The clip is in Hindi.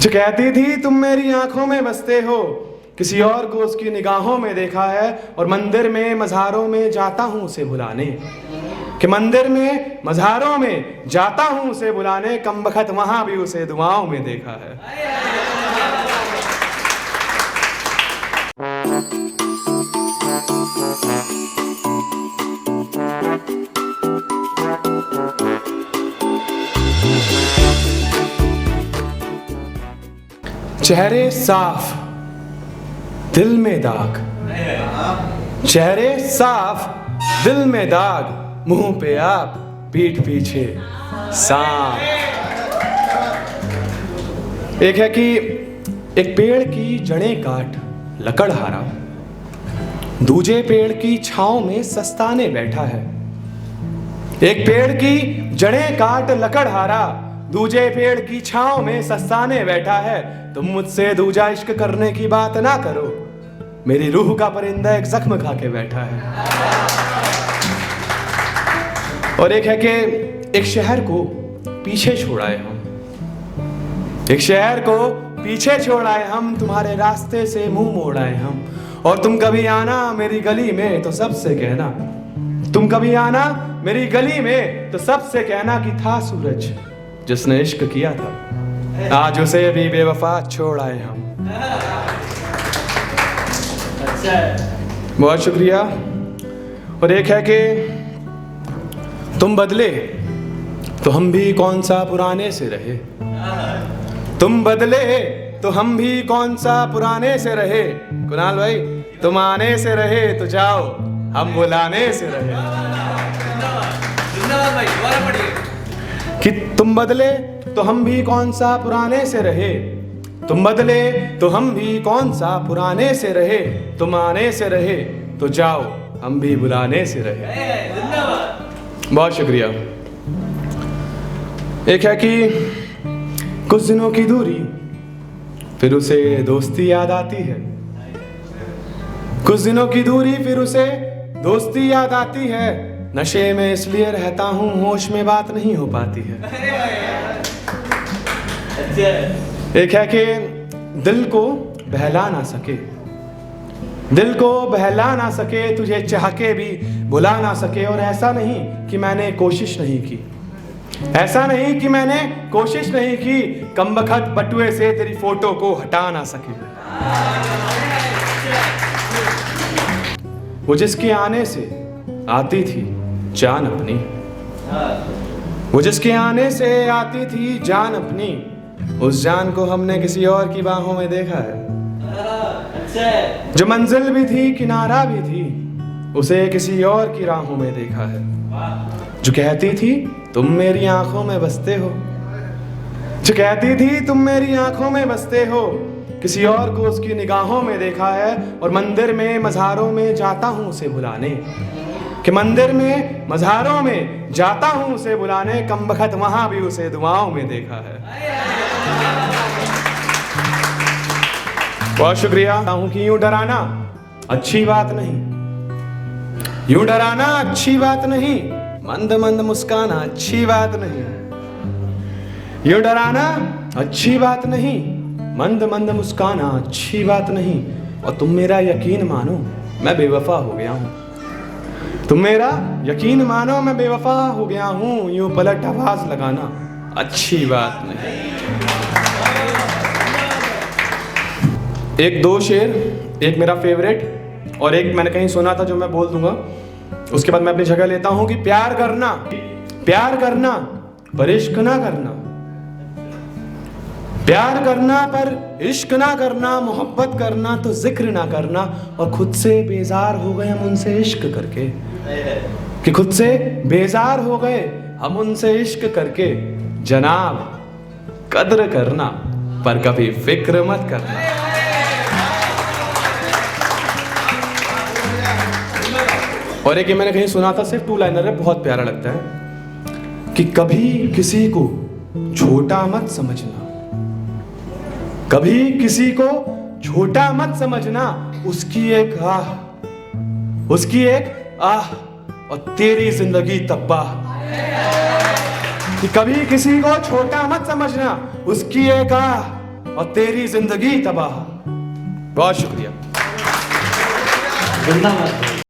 जो कहती थी तुम मेरी आंखों में बसते हो, किसी और को उसकी निगाहों में देखा है। और मंदिर में मज़ारों में जाता हूँ उसे बुलाने, कि मंदिर में मज़ारों में जाता हूँ उसे बुलाने, कम बखत वहाँ भी उसे दुआओं में देखा है। चेहरे साफ दिल में दाग, चेहरे साफ दिल में दाग, मुंह पे आप पीठ पीछे सांप। एक है कि एक पेड़ की जड़ें काट लकड़हारा, दूजे पेड़ की छांव में सस्ताने बैठा है। एक पेड़ की जड़ें काट लकड़हारा, दूजे पेड़ की छांव में सस्ताने बैठा है। तुम मुझसे दूजा इश्क करने की बात ना करो, मेरी रूह का परिंदा एक जख्म खा के बैठा है। और एक है कि एक शहर को पीछे छोड़ाए हम, एक शहर को पीछे छोड़ाए हम, तुम्हारे रास्ते से मुंह मोड़ाए हम। और तुम कभी आना मेरी गली में तो सबसे कहना, तुम कभी आना मेरी गली में तो सबसे कहना कि था सूरज जिसने इश्क किया था, आज उसे भी बेवफा छोड़ आए हम। बहुत शुक्रिया। और एक है कि तुम बदले तो हम भी कौन सा पुराने से रहे, तुम बदले तो हम भी कौन सा पुराने से रहे। कुणाल भाई, तुम आने से रहे तो जाओ, हम बुलाने से रहे। कि तुम बदले तो हम भी कौन सा पुराने से रहे, तुम बदले तो हम भी कौन सा पुराने से रहे। तुम आने से रहे तो जाओ, हम भी बुलाने से रहे। बहुत शुक्रिया। एक है कि कुछ दिनों की दूरी फिर उसे दोस्ती याद आती है, कुछ दिनों की दूरी फिर उसे दोस्ती याद आती है। नशे में इसलिए रहता हूँ होश में बात नहीं हो पाती है। एक है कि दिल को बहला ना सके, दिल को बहला ना सके, तुझे चाह के भी भुला ना सके। और ऐसा नहीं कि मैंने कोशिश नहीं की, ऐसा नहीं कि मैंने कोशिश नहीं की, कमबख्त बटुए से तेरी फोटो को हटा ना सके। वो जिसके आने से आती थी जान अपनी, वो जिसके आने से आती थी जान अपनी, उस जान को हमने किसी और की बाहों में देखा है। जो मंजिल भी थी किनारा भी थी, उसे किसी और की राहों में देखा है। जो कहती थी तुम मेरी आंखों में बसते हो, जो कहती थी तुम मेरी आंखों में बसते हो, किसी और को उसकी निगाहों में देखा है। और मंदिर में मज़ारों में जाता हूँ उसे बुलाने, कि मंदिर में मज़ारों में जाता हूँ उसे बुलाने, कम बखत वहाँ भी उसे दुआओं में देखा है। बहुत शुक्रिया। हूँ कि यूं डराना अच्छी बात नहीं, यूं डराना अच्छी बात नहीं, मंद मंद मुस्काना अच्छी बात नहीं, यूं डराना अच्छी बात नहीं, मंद मंद मुस्काना अच्छी बात नहीं। और तुम मेरा यकीन मानो मैं बेवफा हो गया हूँ, तुम मेरा यकीन मानो मैं बेवफा हो गया हूँ, यूं पलट आवाज लगाना अच्छी बात नहीं। एक दो शेर, एक मेरा फेवरेट और एक मैंने कहीं सुना था जो मैं बोल दूंगा, उसके बाद मैं अपनी जगह लेता हूं कि प्यार करना, प्यार करना पर इश्क ना करना, प्यार करना पर इश्क ना करना, मोहब्बत करना तो जिक्र ना करना। और खुद से बेजार हो गए हम उनसे इश्क करके, कि खुद से बेजार हो गए हम उनसे इश्क करके। जनाब कद्र करना पर कभी फिक्र मत करना। और एक ये मैंने कहीं सुना था, सिर्फ 2 लाइनर है, बहुत प्यारा लगता है कि कभी किसी को छोटा मत समझना, कभी किसी को छोटा मत समझना, उसकी एक आह, उसकी एक आह और तेरी जिंदगी तबाह। कि कभी किसी को छोटा मत समझना, उसकी एक आह और तेरी जिंदगी तबाह। बहुत शुक्रिया। जिंदाबाद।